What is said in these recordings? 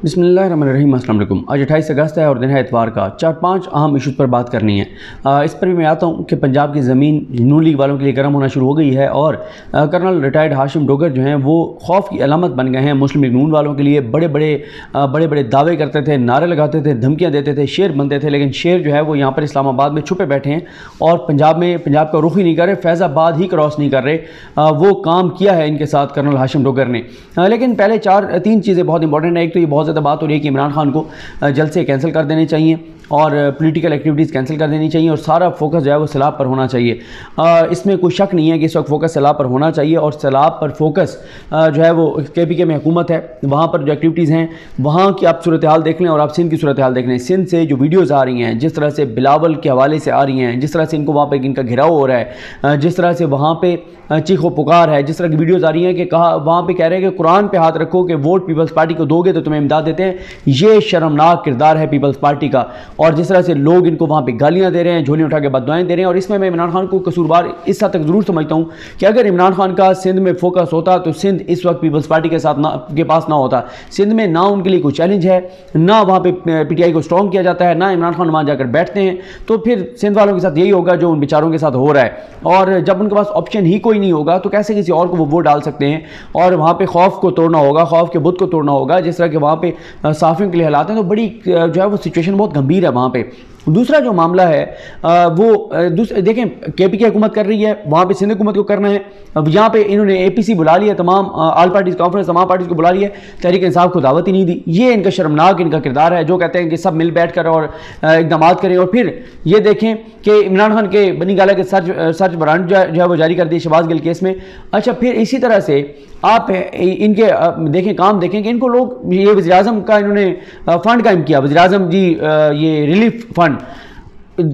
बिस्मिल्लाहिर्रहमानिर्रहीम। अस्सलाम वालेकुम। आज 28 अगस्त है और दिन है इतवार का। 4-5 अहम इशूज़ पर बात करनी है। इस पर भी मैं आता हूँ कि पंजाब की ज़मीन नून लीग वालों के लिए गर्म होना शुरू हो गई है और कर्नल रिटायर्ड हाशिम डोगर जो हैं वो खौफ की अलामत बन गए हैं मुस्लिम लीग नून वालों के लिए। बड़े बड़े दावे करते थे, नारे लगाते थे, धमकियाँ देते थे, शेर बनते थे, लेकिन शेर जो है वो यहाँ पर इस्लामाबाद में छुपे बैठे हैं और पंजाब का रुख ही नहीं कर रहे, फैज़ाबाद ही क्रॉस नहीं कर रहे। वो काम किया है इनके साथ कर्नल हाशिम डोगर ने। लेकिन पहले 3 चीज़ें बहुत इंपॉर्टेंट है। एक तो ये बहुत ज़्यादा बात हो रही है कि इमरान खान को जल्द से कैंसिल कर देने चाहिए और पॉलिटिकल एक्टिविटीज़ कैंसिल कर देनी चाहिए और सारा फोकस जो है वो सैलाब पर होना चाहिए। इसमें कोई शक नहीं है कि इस वक्त फोकस सैलाब पर होना चाहिए और सैलाब पर फोकस जो है वो KPK में हुकूमत है, वहाँ पर जो एक्टिविटीज़ हैं वहाँ की आप सूरत हाल देख लें और आप सिंध की सूरत हाल देख लें। सिंध से जो वीडियोज़ आ रही हैं, जिस तरह से बिलावल के हवाले से आ रही हैं, जिस तरह से इनको वहाँ पर इनका घिराव हो रहा है, जिस तरह से वहाँ पर चीखो पुकार है, जिस तरह की वीडियोज़ आ रही हैं कि कहा वहाँ पे कह रहे हैं कि कुरान पे हाथ रखो कि वोट पीपल्स पार्टी को दोगे तो तुम्हें इमदाद देते हैं। ये शर्मनाक किरदार है पीपल्स पार्टी का। और जिस तरह से लोग इनको वहाँ पे गालियाँ दे रहे हैं, झोलियाँ उठा के बददुआएं दे रहे हैं। और इसमें मैं इमरान खान को कसूरवार इस हद तक ज़रूर समझता हूँ कि अगर इमरान खान का सिंध में फोकस होता तो सिंध इस वक्त पीपल्स पार्टी के पास ना होता। सिंध में ना उनके लिए कोई चैलेंज है, ना वहाँ पर PTI को स्ट्रॉन्ग किया जाता है, ना इमरान खान वहाँ जाकर बैठते हैं। तो फिर सिंध वालों के साथ यही होगा जो उन बेचारों के साथ हो रहा है। और जब उनके पास ऑप्शन ही कोई नहीं होगा तो कैसे किसी और को वो वोट डाल सकते हैं। और वहाँ पे खौफ को तोड़ना होगा, खौफ के बुत को तोड़ना होगा, जिस तरह के वहाँ पे साफियों के लिए हालात हैं। तो बड़ी जो है वो सिचुएशन बहुत गंभीर है वहाँ पे। दूसरा जो मामला है वो देखें KPK हुकूमत कर रही है, वहाँ पे सिंध हुकूमत को करना है। अब यहाँ पे इन्होंने APC बुला लिया, तमाम ऑल पार्टीज़ कॉन्फ्रेंस तमाम पार्टीज़ को बुला लिया, तहरीक इंसाफ को दावत ही नहीं दी। ये इनका शर्मनाक इनका किरदार है जो कहते हैं कि सब मिल बैठ कर और इक़दामात करें। और फिर ये देखें कि इमरान खान के बनी गाला के सर्च वारंट जो है वो जारी कर दिए शहबाज गिल केस में। अच्छा, फिर इसी तरह से आप इनके देखें काम देखें कि इनको लोग ये वज़ीर आज़म का इन्होंने फ़ंड कायम किया, वज़ीर आज़म जी ये रिलीफ फ़ंड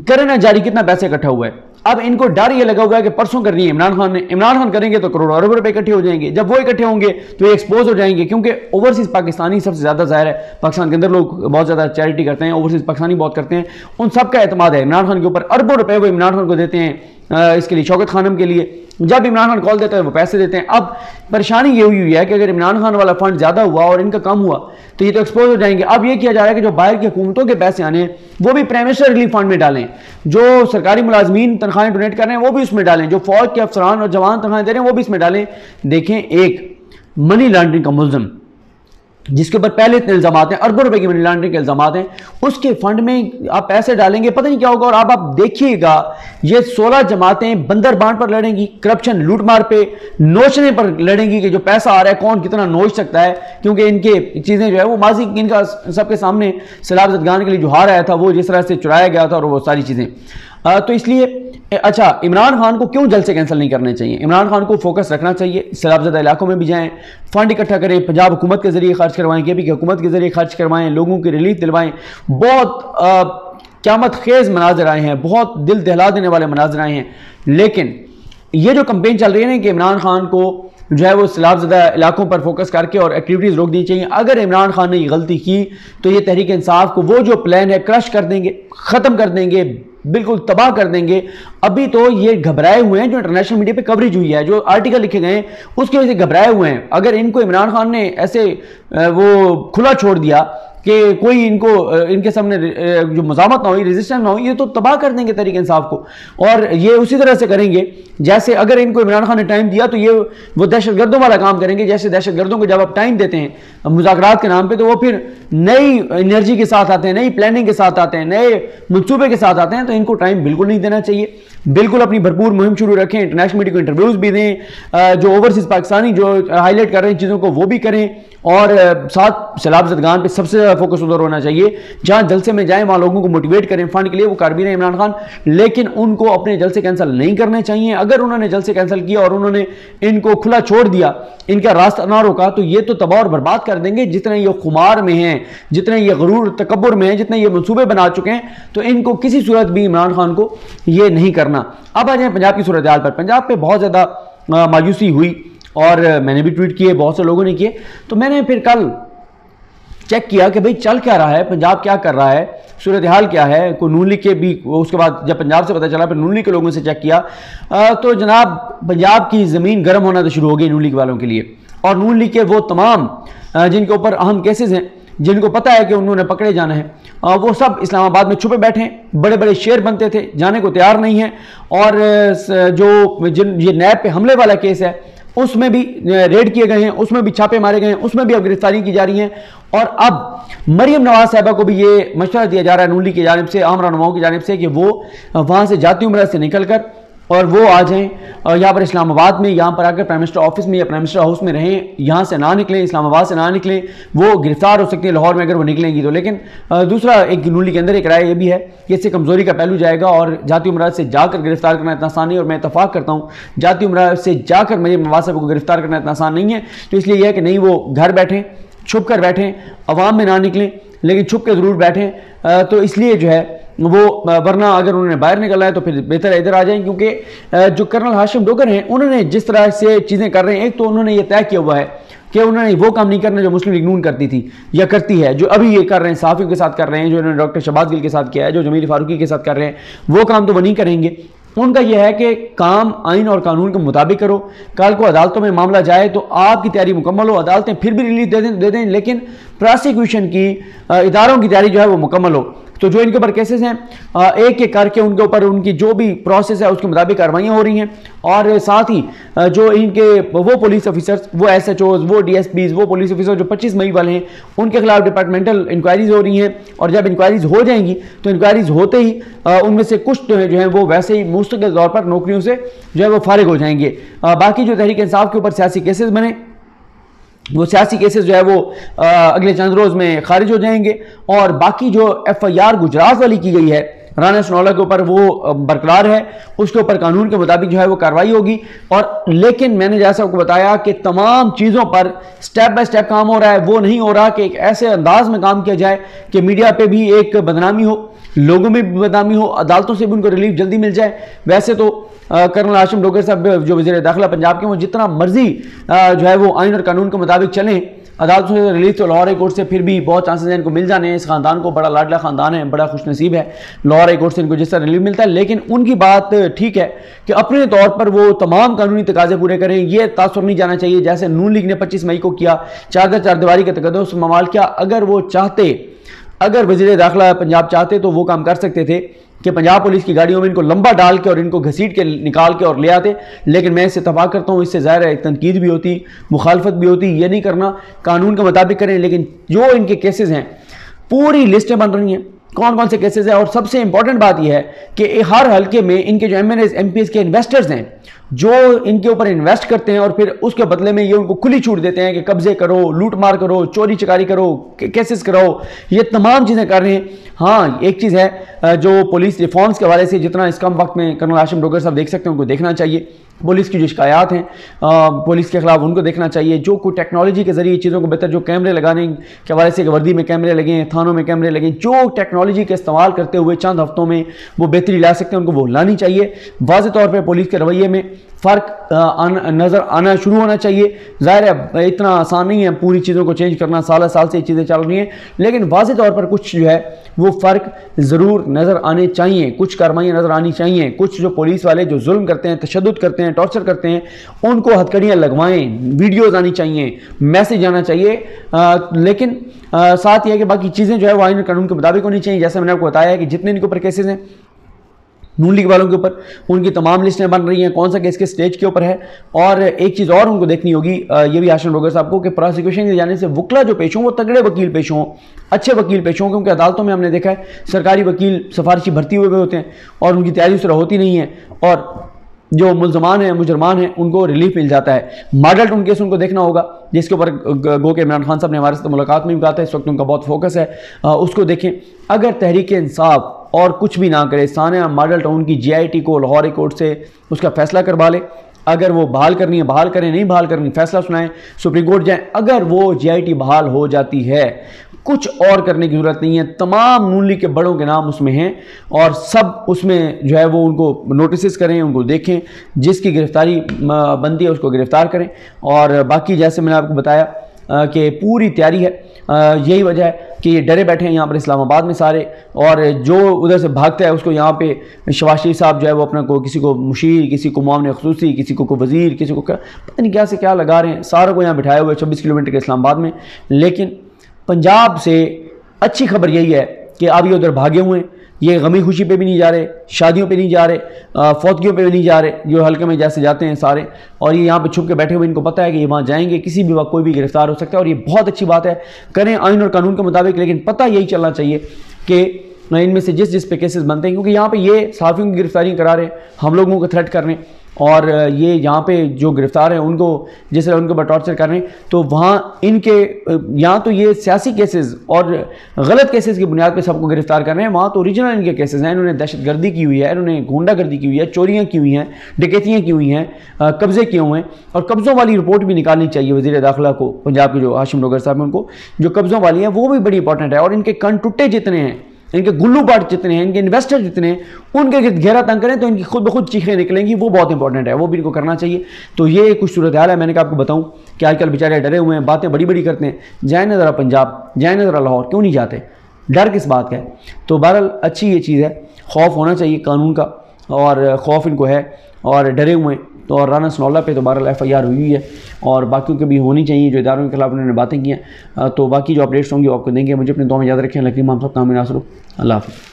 करें ना जारी, कितना पैसे इकट्ठा हुआ है। अब इनको डर ये लगा हुआ है कि परसों करनी है इमरान खान करेंगे तो करोड़ों अरबों रुपए इकट्ठे हो जाएंगे। जब वो इकट्ठे होंगे तो ये एक्सपोज हो जाएंगे, क्योंकि ओवरसीज़ पाकिस्तानी सबसे ज़्यादा ज़ाहिर है पाकिस्तान के अंदर लोग बहुत ज़्यादा चैरिटी करते हैं, ओवरसीज़ पाकिस्तानी बहुत करते हैं, उन सब का एतमाद है इमरान खान के ऊपर। अरबों रुपए वो इमरान खान को देते हैं इसके लिए, शौकत खानम के लिए। जब इमरान खान कॉल देता है वो पैसे देते हैं। अब परेशानी ये हुई है कि अगर इमरान खान वाला फंड ज़्यादा हुआ और इनका कम हुआ तो ये तो एक्सपोज हो जाएंगे। अब ये किया जा रहा है कि जो बाहर की हुकूमतों के पैसे आने हैं वो भी प्राइम मिनिस्टर रिलीफ फंड में डालें, जो सरकारी मुलाजमीन तनख्वाहें डोनेट कर रहे हैं वो भी उसमें डालें, जो फौज के अफसरान और जवान तनख्वाहें दे रहे हैं वो भी इसमें डालें। देखें, एक मनी लॉन्ड्रिंग का मुल्ज़म जिसके ऊपर पहले इतने इल्ज़ाम हैं, अरबों रुपए की मनी लॉन्ड्रिंग के इल्ज़ाम हैं, उसके फंड में आप पैसे डालेंगे, पता नहीं क्या होगा। और अब आप देखिएगा ये 16 जमातें बंदर बांट पर लड़ेंगी, करप्शन लूटमार पे नोचने पर लड़ेंगी कि जो पैसा आ रहा है कौन कितना नोच सकता है, क्योंकि इनके चीज़ें जो है वो माजी इनका सबके सामने सैलाब ज़दगान के लिए जो हार आया था वो जिस तरह से चुराया गया था और वो सारी चीज़ें। तो इसलिए अच्छा, इमरान खान को क्यों जल्द से कैंसिल नहीं करने चाहिए? इमरान खान को फोकस रखना चाहिए, सैलाबज़दा इलाकों में भी जाएं, फंड इकट्ठा करें, पंजाब हुकूमत के ज़रिए खर्च करवाएं, KPK हुकूमत के ज़रिए खर्च करवाएं, लोगों की रिलीफ दिलवाएं। बहुत क़यामत खेज़ मनाज़र आए हैं, बहुत दिल दहला देने वाले मनाज़र आए हैं। लेकिन ये जो कंपेन चल रही है ना कि इमरान खान को जो है वो सैलाबज़दा इलाकों पर फोकस करके और एक्टिविटीज़ रोक दी चाहिए। अगर इमरान खान ने ये गलती की तो ये तहरीक इंसाफ को वो जो प्लान है क्रश कर देंगे, ख़त्म कर देंगे, बिल्कुल तबाह कर देंगे। अभी तो ये घबराए हुए हैं, जो इंटरनेशनल मीडिया पे कवरेज हुई है, जो आर्टिकल लिखे गए हैं उसकी वजह से घबराए हुए हैं। अगर इनको इमरान खान ने ऐसे वो खुला छोड़ दिया कि कोई इनके सामने जो मज़ामत ना हुई, रेजिस्टेंस ना हुई, ये तो तबाह कर देंगे तहरीक इंसाफ को। और ये उसी तरह से करेंगे जैसे अगर इनको इमरान खान ने टाइम दिया तो ये वो दहशतगर्दों वाला काम करेंगे। जैसे दहशतगर्दों को जब आप टाइम देते हैं मुज़ाकरात के नाम पे तो वो फिर नई एनर्जी के साथ आते हैं, नई प्लानिंग के साथ आते हैं, नए मनसूबे के साथ आते हैं। तो इनको टाइम बिल्कुल नहीं देना चाहिए, बिल्कुल अपनी भरपूर मुहिम शुरू रखें, इंटरनेशनल मीडिया को इंटरव्यूज़ भी दें, जो ओवरसीज़ पाकिस्तानी जो हाईलाइट कर रहे हैं चीज़ों को वो भी करें। और साथ सैलाब ज़दगान पे सबसे ज़्यादा फोकस उधर होना चाहिए, जहाँ जलसे में जाएं वहाँ लोगों को मोटिवेट करें फंड के लिए। वो कर भी रहे इमरान खान, लेकिन उनको अपने जलसे कैंसिल नहीं करने चाहिए। अगर उन्होंने जलसे कैंसिल किया और उन्होंने इनको खुला छोड़ दिया, इनका रास्ता ना रोका, तो ये तो तबाह और बर्बाद कर देंगे। जितने ये खुमार में हैं, जितने ये गरूर तकब्बुर में हैं, जितने ये मनसूबे बना चुके हैं, तो इनको किसी सूरत भी इमरान खान को ये नहीं करना। अब आ जाए पंजाब की सूरत हाल पर। पंजाब पे बहुत ज़्यादा मायूसी हुई और मैंने भी ट्वीट किए, बहुत से लोगों ने किए। तो मैंने फिर कल चेक किया कि भाई चल क्या रहा है, पंजाब क्या कर रहा है, सूरत हाल क्या है। कोई नून लीग के भी, उसके बाद जब पंजाब से पता चला फिर नून लीग के लोगों से चेक किया तो जनाब पंजाब की ज़मीन गर्म होना तो शुरू हो गई नून लीग वालों के लिए। और नून लीग के वो तमाम जिनके ऊपर अहम केसेस हैं جن کو پتہ ہے کہ انہوں نے پکڑے جانا ہے، وہ سب اسلام آباد میں چھپے بیٹھے ہیں، بڑے بڑے شیر بنتے تھے، جانے کو تیار نہیں ہیں۔ اور جو یہ نیب پہ حملے والا کیس ہے اس میں بھی ریڈ کیے گئے ہیں، اس میں بھی چھاپے مارے گئے ہیں، اس میں بھی اب گرفتاری کی جا رہی ہیں۔ اور اب مریم نواز صاحبہ کو بھی یہ مشورہ دیا جا رہا ہے نون لیگ کی جانب سے، عام رہنماؤں کی جانب سے، کہ وہ وہاں سے جاتی عمرہ سے نکل کر اور وہ آ جائیں یہاں پر اسلام آباد میں، یہاں پر آ کر پرائم منسٹر آفس میں یا پرائم منسٹر ہاؤس میں رہیں، یہاں سے نہ نکلیں، اسلام آباد سے نہ نکلیں۔ وہ گرفتار ہو سکتی ہیں لاہور میں اگر وہ نکلیں گی تو، لیکن دوسرا ایک نون لیگ کے اندر ایک رائے یہ بھی ہے کہ اس سے کمزوری کا پہلو جائے گا، اور جاتی عمرہ سے جا کر گرفتار کرنا اتنا آسان نہیں، اور میں اتفاق کرتا ہوں جاتی عمرہ سے جا کر مریم نواز صاحب کو گرفتار کرنا اتنا آسان نہیں ہے۔ تو اس لیے یہ ہے کہ نہیں، وہ گھر بیٹھیں، چھپ کر بیٹھیں، عوام میں نہ نکلیں، لیکن چھپ کے ضرور بیٹھیں۔ تو اس لیے جو ہے وہ، ورنہ اگر انہوں نے باہر نکلنا ہے تو پھر بہتر ہے ادھر آ جائیں، کیونکہ جو کرنل ہاشم ڈوگر ہیں انہوں نے جس طرح سے چیزیں کر رہے ہیں، ایک تو انہوں نے یہ طے کیا ہوا ہے کہ انہوں نے وہ کام نہیں کرنا جو مسلم لیگ نون کرتی تھی یا کرتی ہے، جو ابھی یہ کر رہے ہیں صحافیوں کے ساتھ کر رہے ہیں، جو انہوں نے ڈاکٹر شہباز گل کے ساتھ کیا ہے، جو جمیل فاروقی کے ساتھ کر رہے ہیں، وہ کام تو وہ نہیں کریں گے۔ ان کا یہ ہے کہ کام آئین اور قانون کے مطابق کرو، کل کو عدالتوں میں معاملہ جائے تو آپ کی تیاری مکمل ہو، عدالتیں پھر بھی ریلیز دے دیں، لیکن پراسیکیوشن کی اداروں کی تیاری جو ہے وہ مکمل ہو۔ تو جو ان کے اوپر کیسز ہیں ایک ایک کر کے ان کے اوپر ان کی جو بھی پروسیس ہے اس کے مطابق کاروائیاں ہو رہی ہیں، اور ساتھ ہی جو ان کے وہ پولیس آفیسرز، وہ ایس ایچ اوز، وہ ڈی ایس پیز، وہ پولیس آفیسر جو 25 مئی والے ہیں، ان کے خلاف ڈپارٹمنٹل انکوائریز ہو رہی ہیں، اور جب انکوائریز ہو جائیں گی تو انکوائریز ہوتے ہی ان میں سے کچھ جو ہیں وہ ویسے ہی مستقل طور پر نوکریوں سے جو ہے وہ فارغ ہو جائیں گے۔ باقی جو تحریک انصاف کے اوپر سیاسی کیسز بنے، وہ سیاسی کیسز جو ہے وہ اگلے چند روز میں خارج ہو جائیں گے، اور باقی جو ایف آئی آر گجرات والی کی گئی ہے رانا سنولا کے اوپر، وہ برقرار ہے، اس کے اوپر قانون کے مطابق جو ہے وہ کارروائی ہوگی۔ اور لیکن میں نے جیسا آپ کو بتایا کہ تمام چیزوں پر سٹیپ بائی سٹیپ کام ہو رہا ہے، وہ نہیں ہو رہا کہ ایک ایسے انداز میں کام کیا جائے کہ میڈیا پہ بھی ایک بدنامی ہو، لوگوں میں بھی بدنامی ہو، عدالتوں سے بھی ان کو ریلیف جلدی مل جائے۔ ویسے تو کرنل ہاشم ڈوگر صاحب جو وزیر داخلہ پنجاب کے، وہ جتنا مرضی جو ہے وہ آئین اور قانون کے مطابق چلیں، عدالتوں سے ریلیف تو لاہور ہائی کورٹ سے پھر بھی بہت چانسز ہیں ان کو مل جانے ہیں۔ اس خاندان کو بڑا لاڈلا خاندان ہے، بڑا خوش نصیب ہے، لاہور ہائی کورٹ سے ان کو جس طرح ریلیف ملتا ہے، لیکن ان کی بات ٹھیک ہے کہ اپنے طور پر وہ تمام قانونی تقاضے پورے کریں۔ یہ تاثر نہیں جانا چاہیے جیسے نون لیگ نے 25 مئی کو کیا، چار دیواری کا تقدس ممال کیا۔ اگر وہ چاہتے، اگر وزیر داخلہ پنجاب چاہتے تو وہ کام کر سکتے تھے کہ پنجاب پولیس کی گاڑیوں میں ان کو لمبا ڈال کے اور ان کو گھسیٹ کے نکال کے اور لے آتے، لیکن میں اس سے اتفاق کرتا ہوں، اس سے ظاہر ہے تنقید بھی ہوتی، مخالفت بھی ہوتی۔ یہ نہیں کرنا، قانون کے مطابق کریں۔ لیکن جو ان کے کیسز ہیں، پوری لسٹیں بن رہی ہیں کون کون سے کیسز ہیں، اور سب سے امپورٹنٹ بات یہ ہے کہ ہر حلقے میں ان کے جو M N S M P S کے انویسٹرز ہیں، جو ان کے اوپر انویسٹ کرتے ہیں اور پھر اس کے بدلے میں یہ ان کو کھلی چھوٹ دیتے ہیں کہ قبضے کرو، لوٹ مار کرو، چوری چکاری کرو، کیسز کراؤ، یہ تمام چیزیں کر رہے ہیں۔ ہاں ایک چیز ہے جو پولیس ریفارمز کے حوالے سے جتنا اس کم وقت میں کرنل ہاشم ڈوگر صاحب دیکھ سکتے ہیں ان کو دیکھنا چاہیے، پولیس کی جو شکایات ہیں پولیس کے خلاف ان کو دیکھنا چاہیے، جو کوئی ٹیکنالوجی کے ذریعے چیزوں کو بہتر، جو کیمرے لگانے کے حوالے سے کہ وردی میں کیمرے لگیں، تھانوں میں کیمرے لگیں، جو ٹیکنالوجی کا استعمال کرتے ہوئے چند ہفتوں میں وہ بہتری لا سکتے ہیں ان کو وہ لانی چاہیے۔ واضح طور پہ پولیس کے رویے میں فرق نظر آنا شروع ہونا چاہیے۔ ظاہر ہے اتنا آسان نہیں ہے پوری چیزوں کو چینج کرنا، سال سے یہ چیزیں چل رہی ہیں، لیکن واضح طور پر کچھ جو ہے وہ فرق ضرور نظر آنے چاہیے، کچھ کارروائیاں نظر آنی چاہیے۔ کچھ جو پولیس والے جو ظلم کرتے ہیں، تشدد کرتے ہیں، ٹارچر کرتے ہیں، ان کو ہتھکڑیاں لگوائیں، ویڈیوز آنی چاہیے، میسیج آنا چاہیے، لیکن ساتھ یہ ہے کہ باقی چیزیں جو ہے وہ آئین قانون کے مطابق ہونی چاہیے۔ جیسے میں نے آپ کو بتایا ہے کہ جتنے ان کے اوپر کیسز ہیں نون لیگ والوں کے اوپر، ان کی تمام لسٹیں بن رہی ہیں، کون سا کیس کس سٹیج کے اوپر ہے۔ اور ایک چیز اور ان کو دیکھنی ہوگی، یہ بھی ہاشم ڈوگر صاحب کو، کہ پروسیکیوشن کی جانب سے وکلا جو پیش ہوں وہ تگڑے وکیل پیش ہوں، اچھے وکیل پیش ہوں، کیونکہ عدالتوں میں ہم نے دیکھا ہے سرکاری وکیل سفارشی بھرتی ہوئے ہوتے ہیں اور ان کی تیاری اس طرح ہوتی نہیں ہے، اور جو ملزمان ہیں، مجرمان ہیں، ان کو ریلیف مل جاتا ہے۔ ماڈل ٹاؤن کیس ان کو دیکھنا ہوگا، جس کے اوپر گو کہ عمران خان صاحب نے ہمارے ساتھ ملاقات میں بھی کہا تھا، اس وقت ان کا بہت فوکس ہے، اس کو دیکھیں۔ اگر تحریک انصاف اور کچھ بھی نہ کرے، ثانیہ ماڈل ٹاؤن کی جی آئی ٹی کو لاہور ہائی کورٹ سے اس کا فیصلہ کروا لے، اگر وہ بحال کرنی ہے بحال کریں، نہیں بحال کرنی فیصلہ سنائیں، سپریم کورٹ جائیں۔ اگر وہ جی آئی ٹی بحال ہو جاتی ہے، کچھ اور کرنے کی ضرورت نہیں ہے، تمام نون لیگ کے بڑوں کے نام اس میں ہیں، اور سب اس میں جو ہے وہ ان کو نوٹسز کریں، ان کو دیکھیں، جس کی گرفتاری بنتی ہے اس کو گرفتار کریں۔ اور باقی جیسے میں نے آپ کو بتایا کہ پوری تیاری ہے، یہی وجہ ہے کہ یہ ڈرے بیٹھے ہیں یہاں پر اسلام آباد میں سارے، اور جو ادھر سے بھاگتا ہے اس کو یہاں پہ شہباز شریف صاحب جو ہے وہ اپنا کو کسی کو مشیر، کسی کو معاون خصوصی، کسی کو وزیر، کسی کو پتہ نہیں کیا سے کیا لگا رہے ہیں، ساروں کو یہاں بٹھائے ہوئے 26 کلومیٹر کے اسلام آباد میں۔ لیکن पंजाब से अच्छी खबर यही है कि अब ये उधर भागे हुए हैं, ये गमी खुशी पे भी नहीं जा रहे, शादियों पे नहीं जा रहे, फौतगियों पे भी नहीं जा रहे, जो हल्के में जैसे जाते हैं सारे, और ये यहाँ पे छुप के बैठे हुए, इनको पता है कि ये वहाँ जाएंगे, किसी भी वक्त कोई भी गिरफ्तार हो सकता है, और ये बहुत अच्छी बात है, करें आइन और कानून के मुताबिक, लेकिन पता यही चलना चाहिए कि इनमें से जिस पे केसेस बनते हैं, क्योंकि यहाँ पे ये सहाफ़ियों की गिरफ्तारी करा रहे हैं, हम लोगों को थ्रेट कर रहे हैं, और ये यहाँ पे जो गिरफ्तार हैं उनको जिस तरह उनके ऊपर टॉर्चर कर रहे हैं, तो वहाँ इनके यहाँ तो ये सियासी केसेस और गलत केसेस की बुनियाद पे सबको गिरफ्तार कर रहे हैं, वहाँ तो ओरिजिनल इनके केसेस हैं, इन्होंने दहशत गर्दी की हुई है, इन्होंने गुंडागर्दी की हुई है, चोरियाँ की हुई हैं, डकैतियाँ की हुई हैं, कब्ज़े किए हुए हैं, और कब्ज़ों वाली रिपोर्ट भी निकालनी चाहिए वज़ीर दाखिला को, पंजाब के जो हाशिम डोगर साहब हैं उनको, जो कब्ज़ों वाली हैं वो भी बड़ी इंपॉर्टेंट है, और इनके कन टुट्टे जितने हैं, इनके गुल्लू बाट जितने हैं, इनके इन्वेस्टर जितने हैं, उनके घेरा तंग करें तो इनकी खुद ब खुद चीखें निकलेंगी, वो बहुत इंपॉर्टेंट है, वो भी इनको करना चाहिए। तो ये कुछ सूरत हाल है, मैंने कहा आपको बताऊं कि आजकल बेचारे डरे हुए हैं, बातें बड़ी बड़ी करते हैं, जाए ना ज़रा पंजाब, जाए ना ज़रा लाहौर, क्यों नहीं जाते, डर किस बात का है। तो बहरहाल अच्छी ये चीज़ है, खौफ होना चाहिए कानून का, और खौफ इनको है और डरे हुए हैं। तो और राना सनौल्ला पे तो बहरहाल FIR हुई है, और बाकियों के भी होनी चाहिए जो इदारों के खिलाफ उन्होंने बातें की हैं। तो बाकी जो अपडेट्स होंगी वो आपको देंगे। मुझे अपने दुआ में याद रखें। लकीम हम सब काम में नासर हो। अल्लाह हाफ़िज़।